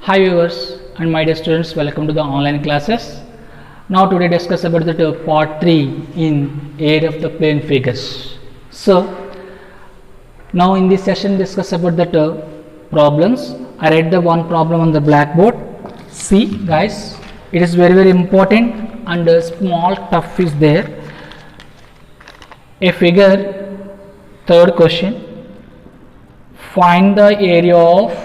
Hi viewers and my dear students, welcome to the online classes. Now today discuss about the part 3 in area of the plane figures. So now in this session discuss about the problems. I read the one problem on the blackboard. See guys, it is very important and a small tough is there. A figure, third question, find the area of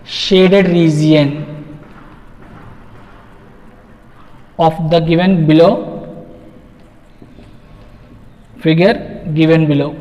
shaded region of the given below figure given below.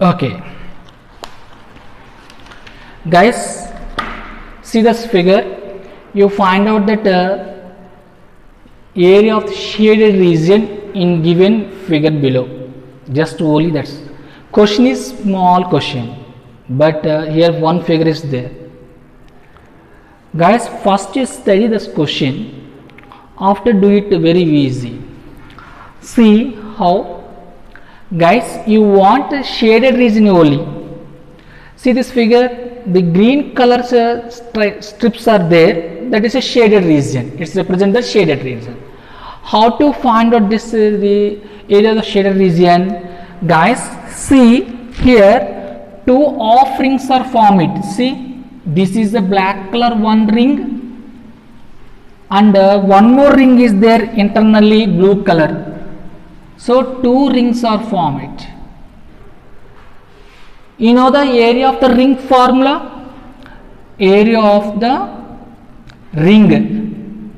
Okay guys, see this figure. You find out that area of the shaded region in given figure below. Just only that's question is small question, but here one figure is there. Guys, first you study this question, after do it very easy. See how guys, you want a shaded region only. See this figure, the green color strips are there, that is a shaded region. It represents the shaded region. How to find out this the area of the shaded region? Guys, see here two off rings are formed. See, this is the black color one ring and one more ring is there internally blue color. So two rings are formed. You know the area of the ring formula? Area of the ring.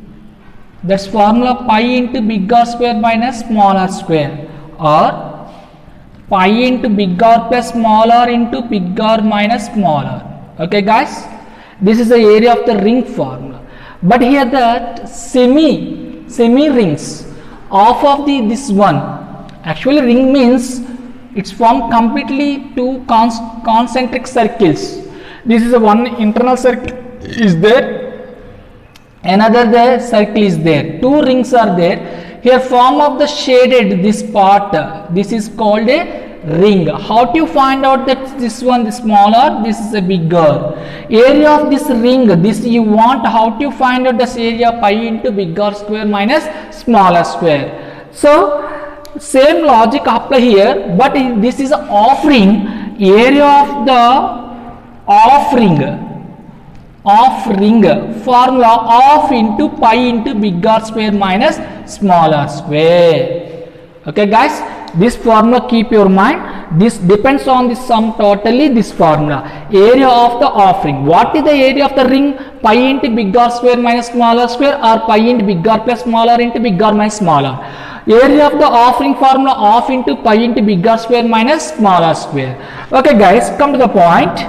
That's formula pi into big R square minus small r square, or pi into big R plus small r into big R minus small r. Okay guys, this is the area of the ring formula. But here that semi rings off of this one. Actually ring means it's formed completely two concentric circles. This is a one internal circle is there, another the circle is there, two rings are there. Here form of the shaded this part, this is called a ring. How do you find out that this one is smaller, this is a bigger? Area of this ring, this you want, how do you find out this area? Pi into bigger square minus smaller square. So same logic apply here, but this is offering area of the offering formula of into pi into bigger square minus smaller square. Okay guys, this formula keep your mind, this depends on the sum totally, this formula area of the offering. What is the area of the ring? Pi into bigger square minus smaller square, or pi into bigger plus smaller into bigger minus smaller. Area of the offering formula of into pi into bigger square minus smaller square. Okay guys, come to the point.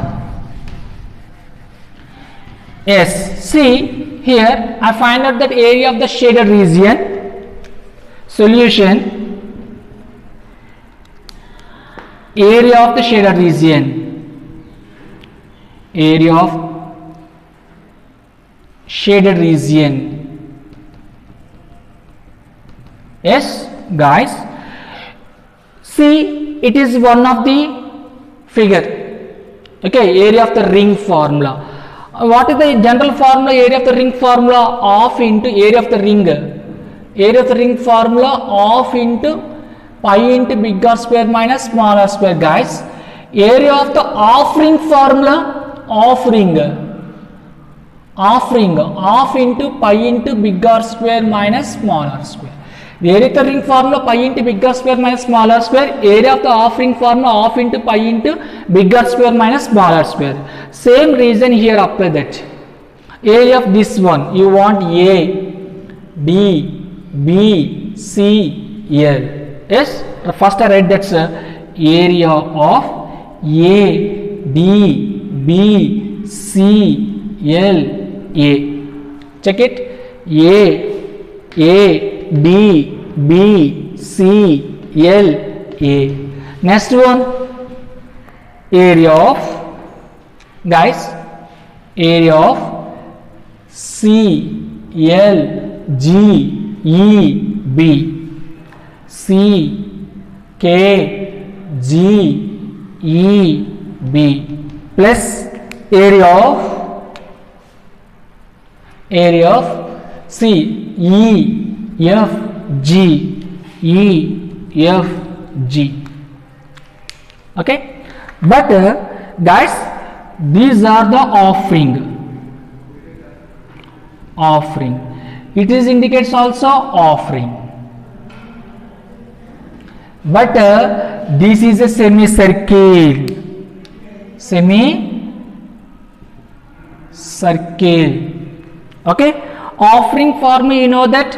Yes, see here I find out that area of the shaded region. Solution, area of the shaded region, area of shaded region. Yes guys, see it is one of the figure. Okay, area of the ring formula. What is the general formula? Area of the ring formula of into area of the ring. Area of the ring formula of into pi into bigger square minus smaller square. Guys, area of the offering formula, offering of into pi into bigger square minus smaller square. The area of the ring formula pi into bigger square minus smaller square, area of the offering formula of into pi into bigger square minus smaller square. Same reason here apply that. Area of this one you want A, D, B, C, L. Yes, first I write that's area of A, D, B, C, L, A. Check it. A, D, B, C, L, A. Next one, area of, guys, area of C, L, G, E, B. C, K, G, E, B plus area of C, E, F, G, E, F, G. Okay, but guys, these are the offering. It is indicates also offering. But this is a semicircle. Okay, offering formula you know that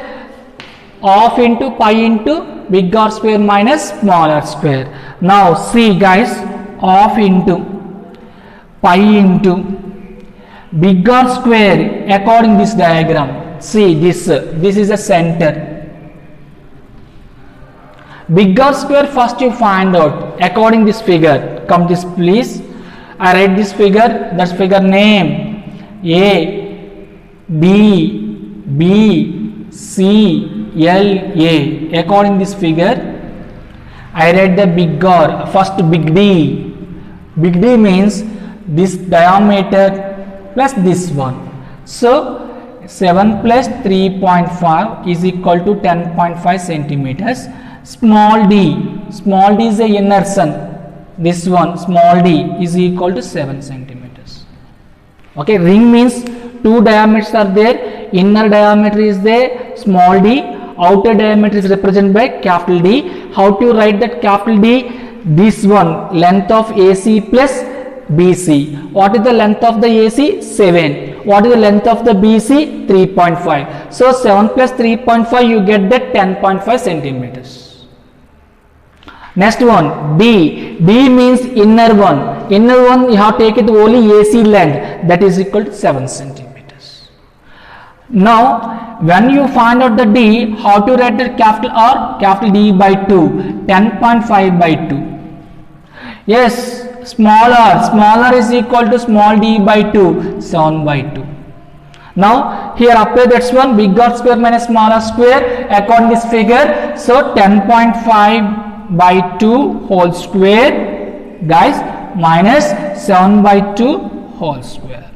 off into pi into bigger square minus smaller square. Now see guys, off into pi into bigger square according this diagram. See this is a center. Bigger square first you find out according this figure. Come this please. I write this figure. That's figure name A, B, B, C, L, A. According this figure, I write the bigger. First big D. Big D means this diameter plus this one. So 7 plus 3.5 is equal to 10.5 centimeters. Small d is a inner son. This one small d is equal to 7 centimeters. Okay, ring means two diameters are there. Inner diameter is there, small d. Outer diameter is represented by capital D. How to write that capital D? This one length of AC plus BC. What is the length of the AC? 7. What is the length of the BC? 3.5. So 7 plus 3.5 you get that 10.5 centimeters. Next one D. D means inner one. Inner one you have to take it only AC length, that is equal to 7 centimeters. Now when you find out the D, how to write the capital R? Capital D by 2. 10.5 by 2. Yes, smaller is equal to small d by 2. 7 by 2. Now here apply that's one bigger square minus smaller square according this figure. So 10.5 by 2 whole square, guys, minus 7 by 2 whole square.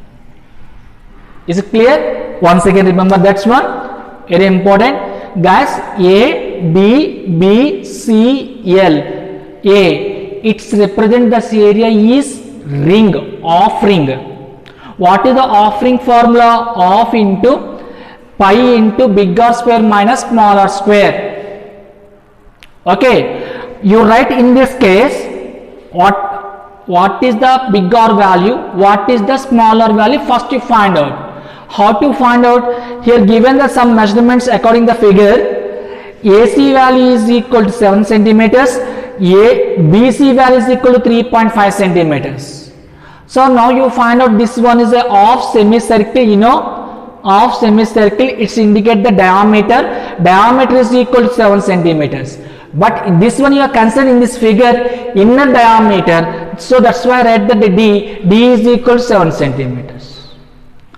Is it clear? Once again remember that's one very important, guys. A, B, B, C, L. A, its represent this area is ring, off ring. What is the off ring formula? Off into pi into big R square minus small r square. Okay, you write in this case what is the big R value, what is the smaller value, first you find out. How to find out? Here given the some measurements according the figure, AC value is equal to 7 centimeters, BC value is equal to 3.5 centimeters. So now you find out this one is a off semicircle, you know, off semicircle, it's indicate the diameter. Diameter is equal to 7 centimeters. But in this one you are considering in this figure inner diameter, so that's why I write that the D is equal to 7 centimeters.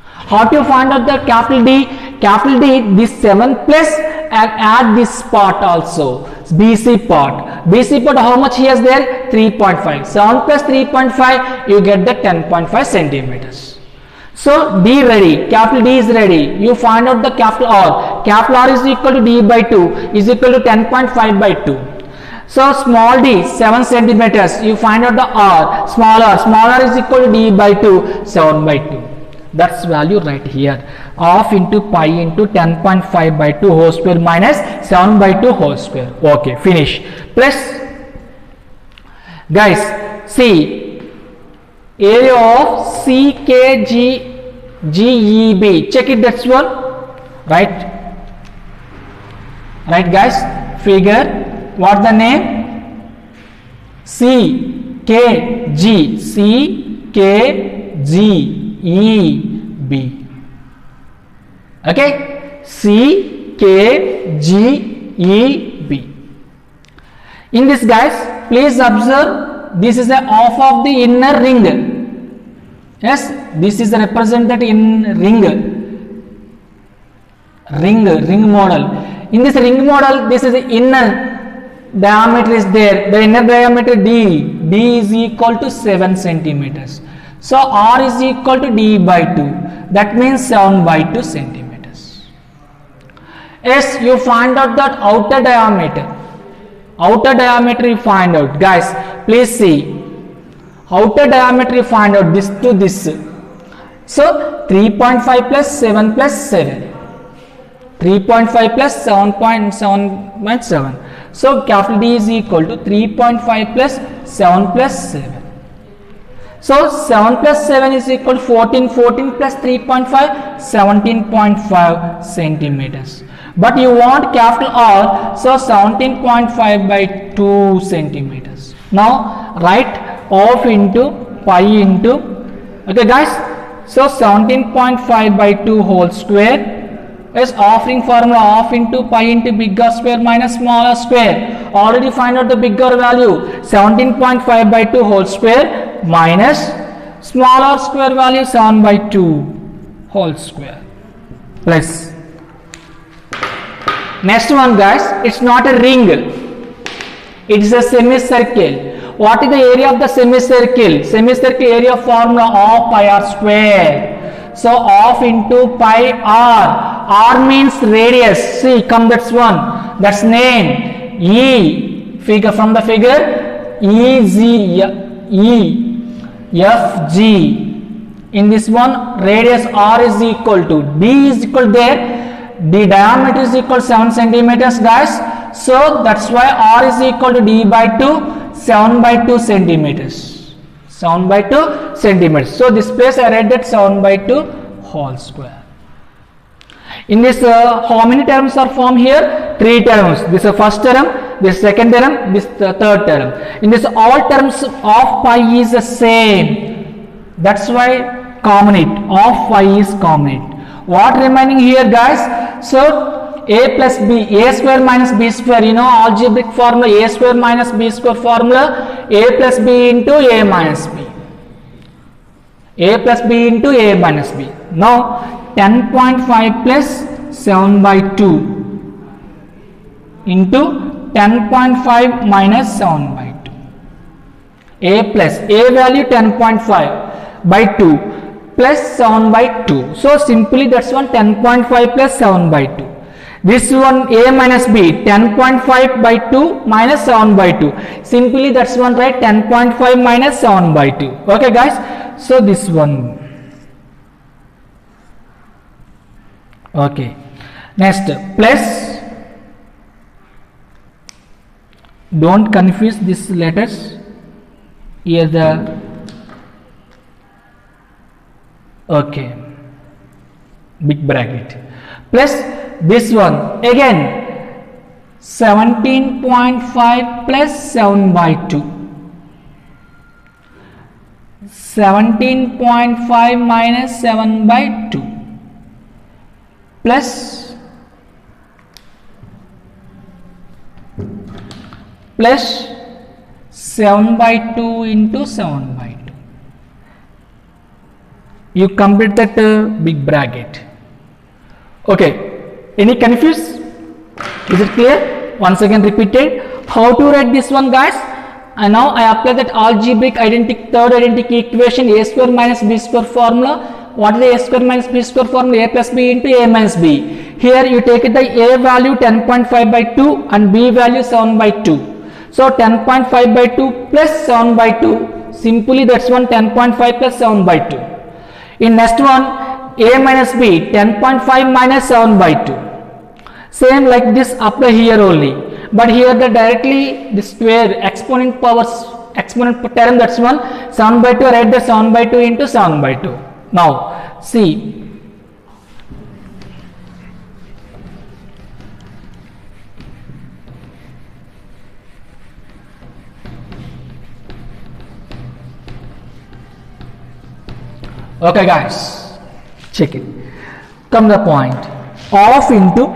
How to find out the capital D? Capital D, this 7 plus and add this part also, BC part. BC part how much he has there? 3.5. 7 plus 3.5, you get the 10.5 centimeters. So D ready, capital D is ready. You find out the capital R. Capital R is equal to D by 2 is equal to 10.5 by 2. So small d 7 centimeters. You find out the R. Small r is equal to D by 2, 7 by 2. That's value right here. Off into pi into 10.5 by 2 whole square minus 7 by 2 whole square. Okay, finish. Plus, guys, see, area of CKGEB. Check it, that's one. Right? Right, guys? Figure. What the name? CKGEB. Okay, CKGEB. In this, guys, please observe, this is a off of the inner ring. Yes, this is represented in ring model. In this ring model, this is the inner diameter is there. The inner diameter D is equal to 7 centimeters. So R is equal to D by 2. That means 7 by 2 centimeters. Yes, you find out that outer diameter. Outer diameter you find out. Guys, please see. Outer diameter you find out this to this. So 3.5 plus 7 plus 7. 3.5 plus 7.7. So capital D is equal to 3.5 plus 7 plus 7. So 7 plus 7 is equal to 14. 14 plus 3.5, 17.5 centimeters. But you want capital R, so 17.5 by 2 centimeters. Now write off into pi into, okay guys, so 17.5 by 2 whole square is offering formula off into pi into bigger square minus smaller square. Already find out the bigger value, 17.5 by 2 whole square minus smaller square value 7 by 2 whole square. Plus next one, guys, it's not a ring, it is a semicircle. What is the area of the semicircle? Semicircle area formula of pi r square. So off into pi r. R means radius. See, come, that's one. That's name. E, figure from the figure, EFG. In this one, radius R is equal to D is equal there. The diameter is equal to 7 centimeters, guys. So that's why R is equal to D by 2, 7 by 2 centimeters. 7 by 2 centimeters. So this place I read that 7 by 2 whole square. In this, how many terms are formed here? 3 terms. This is the first term, this second term, this the third term. In this, all terms of pi is the same. That's why common it. Of pi is common it. What remaining here, guys? So a plus b, a square minus b square. You know algebraic formula, a square minus b square formula. A plus b into a minus b. A plus b into a minus b. Now 10.5 plus 7 by 2 into 10.5 minus 7 by 2. A plus A value 10.5 by 2 plus 7 by 2. So simply that's one 10.5 plus 7 by 2. This one A minus B 10.5 by 2 minus 7 by 2. Simply that's one, right? 10.5 minus 7 by 2. Okay guys. So this one. Okay. Next plus. Don't confuse these letters. Here the okay big bracket plus this one again 17.5 plus 7 by 2. 17.5 minus 7 by 2 plus 7 by 2 into 7 by 2. You complete that big bracket. Okay. Any confuse? Is it clear? Once again repeated. How to write this one, guys? And now I apply that algebraic third identity equation, a square minus b square formula. What is the a square minus b square formula? A plus b into a minus b. Here you take it the a value 10.5 by 2 and b value 7 by 2. So 10.5 by 2 plus 7 by 2. Simply that's one 10.5 plus 7 by 2. In next one a minus b 10.5 minus 7 by 2. Same like this apply here only. But here the directly the square exponent term, that's one 7 by 2, write the 7 by 2 into 7 by 2. Now see. Okay guys, check it. Come the point. Off into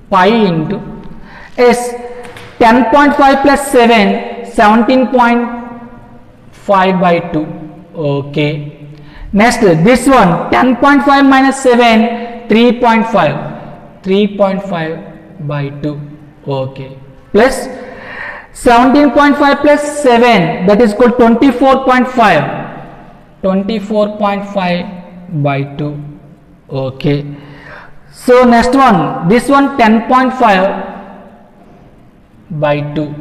pi into s 10.5 plus 7 17.5 by 2. Okay. Next this one 10.5 minus 7 3.5 by 2. Okay. Plus 17.5 plus 7, that is called 24.5 by 2. Okay. So next one, this one 10.5 by 2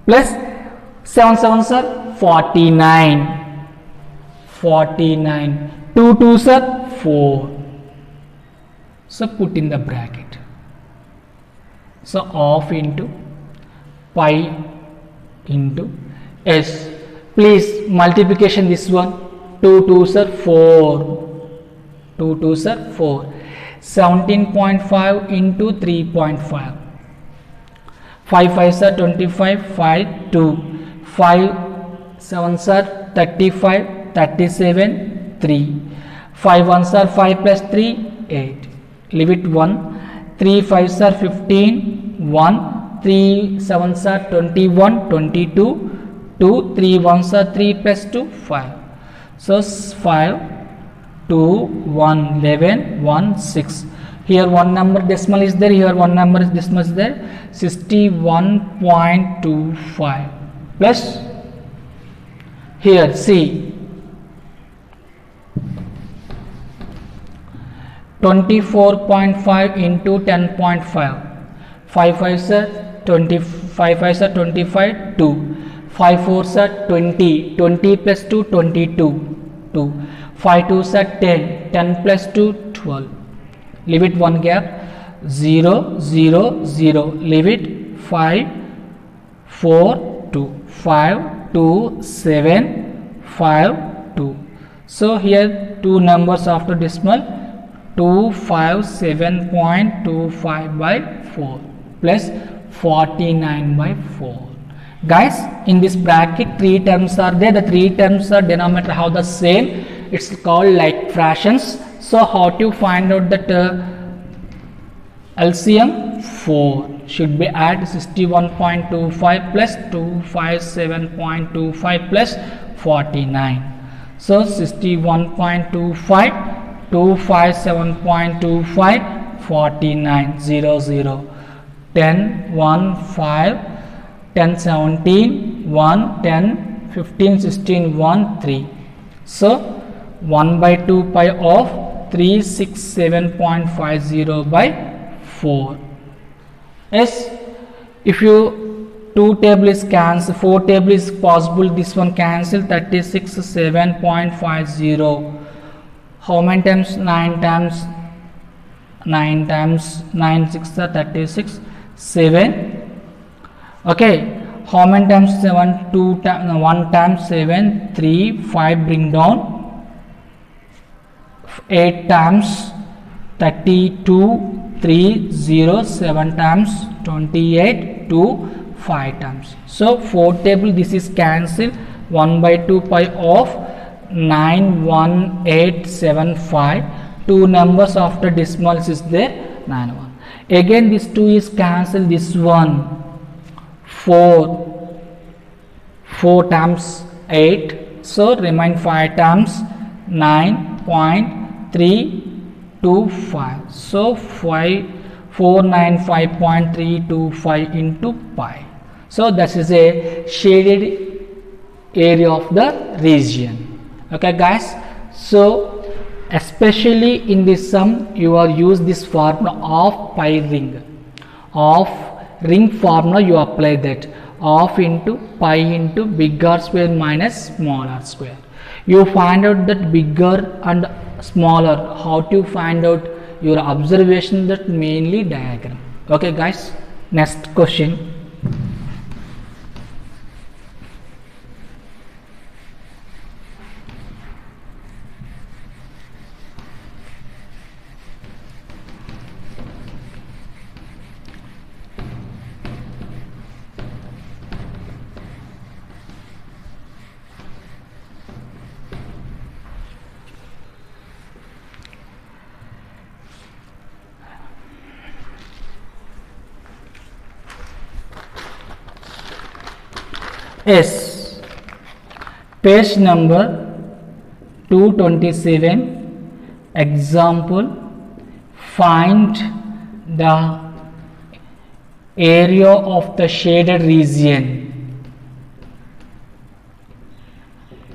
plus 7 7s are 49. 2 2s are 4. So put in the bracket. So off into pi into s. Please multiplication this one. 2 2s are 4. 2 2s are 4. 17.5 into 3.5. 5 5s are 25. 5 2. 5 7s are 35. 37 3. 5 1s are 5 plus 3 8. Leave it 1. 3 5s are 15. 1. 3 7s are 21, 22, 2, 3 1s are 3 plus 2, 5. So 5, 2, 1, 11, 1, 6. Here one number decimal is there, here one number is decimal is there, 61.25 plus here see 24.5 into 10.5. 5 5s are 25 5s are 25 2. 5 4s are 20. 20 plus 2 22 2. 5 2s are 10. 10 plus 2 12. Leave it one gap 0 0 0. Leave it 5 4 2 5 2 7 5 2. So here two numbers after decimal 257.25 by 4 plus 49 by 4. Guys, in this bracket 3 terms are there. The 3 terms are denominator have the same. It's called like fractions. So how to find out that LCM? 4 should be add 61.25 plus 257.25 plus 49. So 61.25 257.25 49 0 0 10 1 5 10 17 1 10 15 16 1 3. So 1 by 2 pi of 367.50 by 4. Yes, if you 2 table is cancel, 4 table is possible, this one cancel, 37.50. How many times? 9 times 9 times 9 6 are 36, 7. Okay, how many times 7? 2 times 1 times 7, 3 5 bring down, 8 times 32, 3 0 7 times 28, 2 5 times. So 4 table this is cancelled, 1 by 2 pi of 91875. 2 numbers after decimals is there, 91. Again this 2 is cancelled, this one 4 times 8, so remain 5 times 9.325. So 495.325 into pi. So that is a shaded area of the region. Okay guys, so especially in this sum you are use this formula of pi ring. Of ring formula you apply that, of into pi into big R square minus small r square. You find out that bigger and smaller. How to find out? Your observation, that mainly diagram. Okay guys, next question. Yes, page number 227. Example, find the area of the shaded region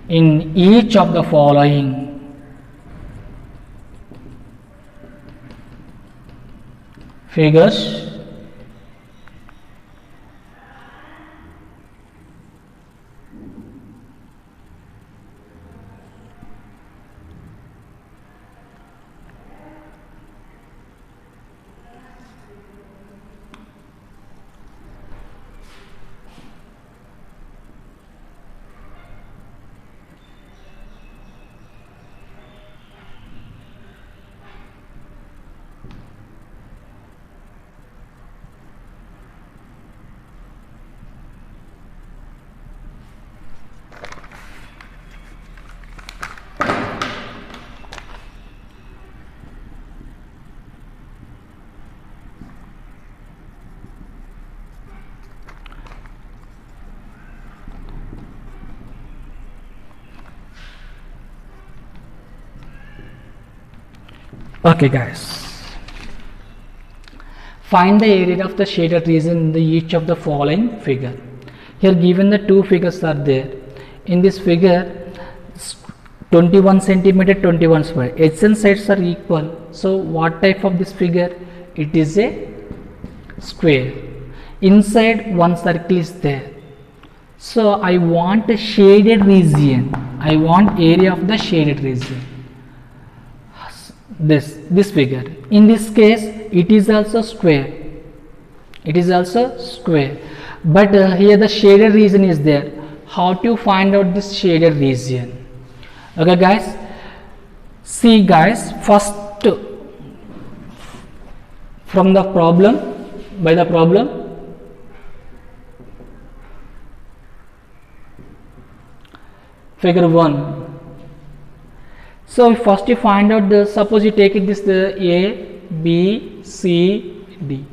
in each of the following. Figures. Okay guys, find the area of the shaded region in each of the following figure. Here given the two figures are there. In this figure 21 centimeter 21 square, edges and sides are equal. So what type of this figure? It is a square. Inside one circle is there. So I want a shaded region. I want area of the shaded region. This figure, in this case it is also square, but here the shaded region is there. How to find out this shaded region? Okay guys, see guys, first from the problem, by the problem, figure 1. So first you find out the, suppose you take it this, the A, B, C, D.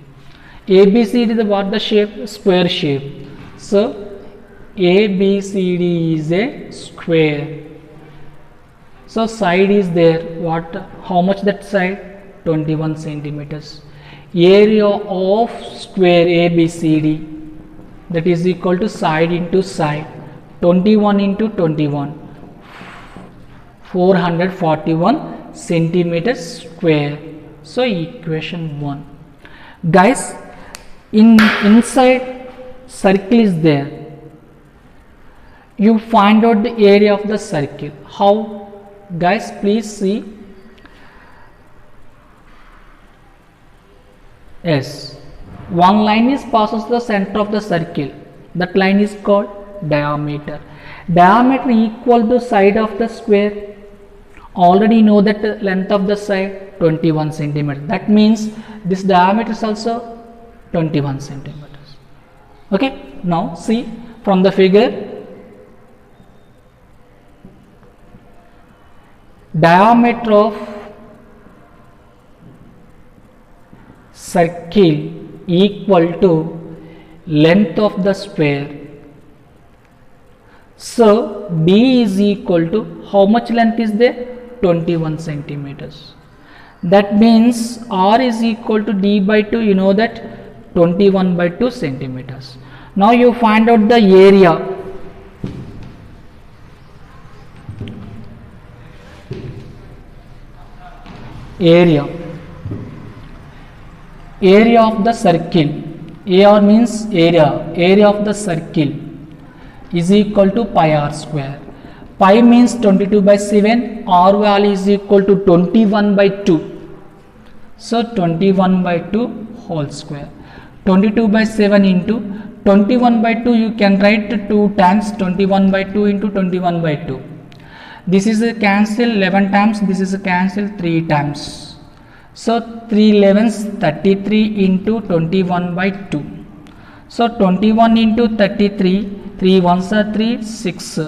A, B, C, D is what the shape? Square shape. So A, B, C, D is a square. So side is there, what, how much that side? 21 centimeters. Area of square ABCD, that is equal to side into side, 21 into 21, 441 centimeters square. So equation 1. Guys, inside circle is there, you find out the area of the circle. How? Guys, please see. Yes, one line is passes the center of the circle. That line is called diameter. Diameter equal to side of the square. Already know that the length of the side 21 centimeters. That means this diameter is also 21 centimeters. Okay. Now see from the figure. Diameter of circle equal to length of the square. So D is equal to how much length is there? 21 centimeters. That means R is equal to D by 2. You know that 21 by 2 centimeters. Now you find out the area. Area of the circle, AR means area of the circle is equal to pi r square. Pi means 22 by 7, r value is equal to 21 by 2. So 21 by 2 whole square. 22 by 7 into 21 by 2, you can write 2 times 21 by 2 into 21 by 2. This is a cancel 11 times, this is a cancel 3 times. So 3 11s 33 into 21 by 2. So 21 into 33, 3 ones are 3, 6.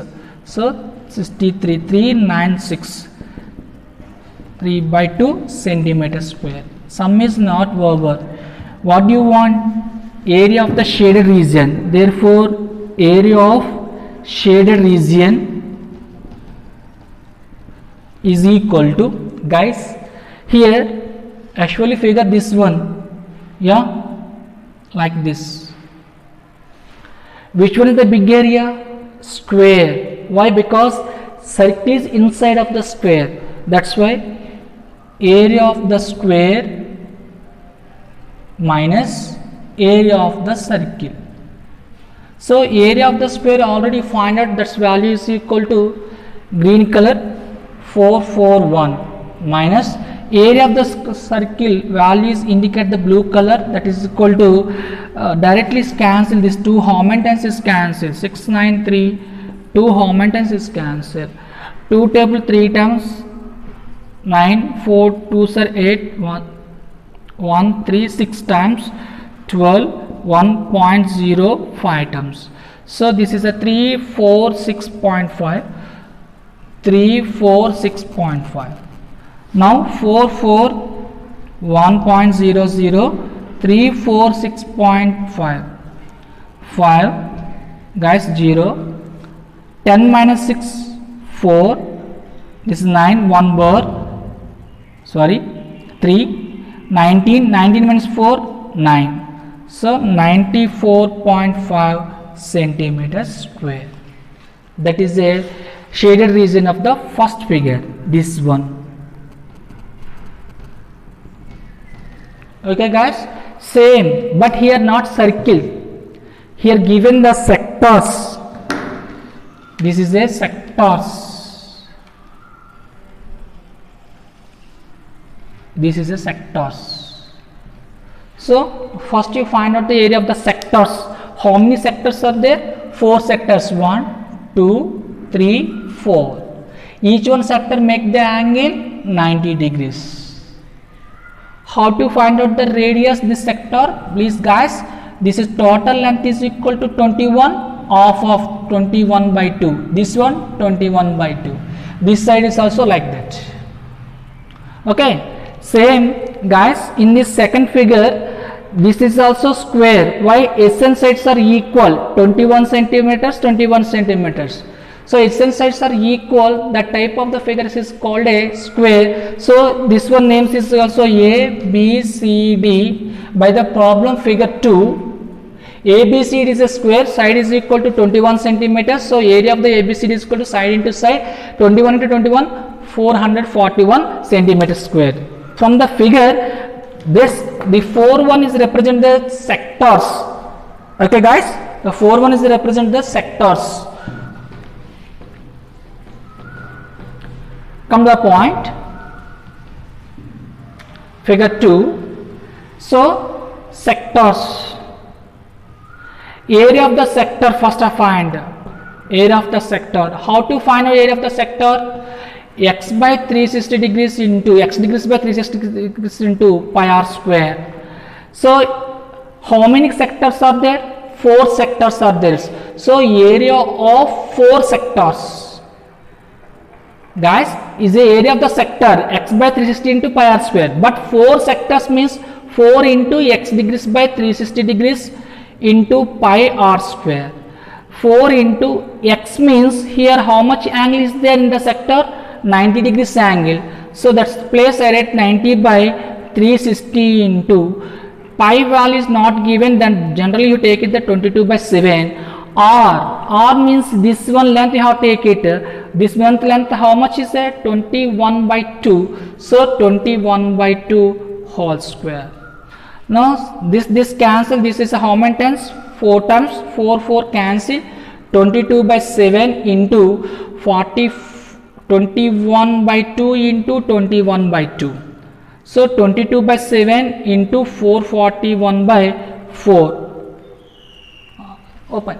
So 63, 396, 3 by 2 centimeter square. Sum is not over. What do you want? Area of the shaded region. Therefore, area of shaded region is equal to, guys, here actually figure this one, yeah, like this. Which one is the big area? Square. Why? Because circle is inside of the square. That's why area of the square minus area of the circle. So area of the square already find out, that's value is equal to green color 441 minus area of the circle values indicate the blue color, that is equal to directly cancel this 2 homotens is cancel 693, 2 homotens is cancel 2 table 3 times 9 4 2s are 8 1 3 6 times 12 1.05 times. So this is a 346.5 346.5. Now 44 1.00 346.5 5 guys 0 10 minus 6 4, this is 9 1 bar sorry 3 19 minus 4 9. So 94.5 centimeters square. That is a shaded region of the first figure, this one. Okay guys, same, but here not circle, here given the sectors. This is a sectors, this is a sectors. So first you find out the area of the sectors. How many sectors are there? 4 sectors, 1 2 3 4. Each one sector make the angle 90 degrees. How to find out the radius this sector? Please guys, this is total length is equal to 21 half of 21 by 2. This one 21 by 2. This side is also like that. Okay, same guys, in this second figure this is also square. Why? SN sides are equal, 21 centimeters 21 centimeters. So adjacent sides are equal. The type of the figure is called a square. So this one names is also A B C D. By the problem figure 2, ABCD is a square, side is equal to 21 centimeters. So area of the ABCD is equal to side into side, 21 into 21, 441 centimeters square. From the figure, the 4-1 is represent the sectors. Okay guys, the 4-1 is represent the sectors. Come to the point, figure 2. So sectors, area of the sector, first I find area of the sector. How to find out area of the sector? X by 360 degrees into x degrees by 360 degrees into pi r square. So how many sectors are there? 4 sectors are there. So area of 4 sectors, guys, is the area of the sector x by 360 into pi r square. But 4 sectors means 4 into x degrees by 360 degrees into pi r square. 4 into x means here how much angle is there in the sector? 90 degrees angle. So that's place I at 90 by 360 into pi value is not given, then generally you take it the 22 by 7. R means this one length you have to take it. This one length how much is that? 21 by 2. So 21 by 2 whole square. Now this cancel, this is how many times? 4 times, 4 cancel, 22 by 7 into 21 by 2 into 21 by 2. So 22 by 7 into 441 by 4. Open.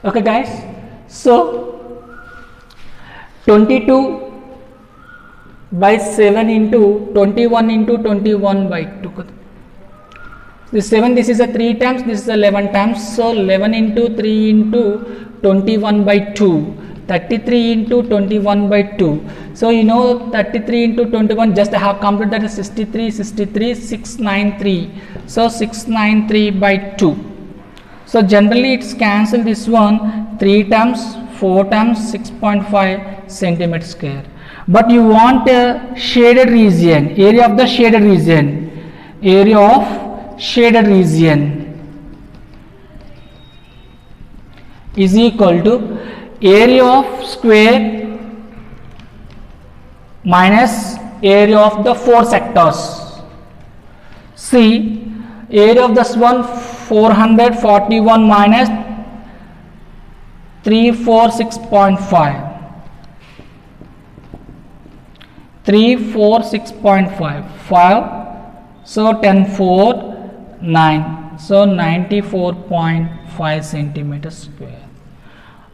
Okay guys, so 22 by 7 into 21 into 21 by 2. This 7, this is a 3 times, this is 11 times. So 11 into 3 into 21 by 2, 33 into 21 by 2. So you know 33 into 21, just I have completed, that is 63, 693. So 693 by 2. So generally it's cancel this one 3 times, 4 times, 6.5 centimeter square. But you want a shaded region, area of the shaded region, area of shaded region is equal to area of square minus area of the 4 sectors. See, area of this one 441 minus 346.5. 346.5, 5, so 10, 4, 9, so 94.5 centimeters square.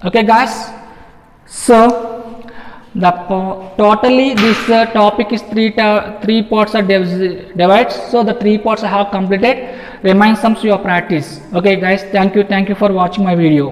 Okay guys, so the totally this topic is three parts are divided. So the 3 parts I have completed. Remain some to your practice. Okay guys, thank you for watching my video.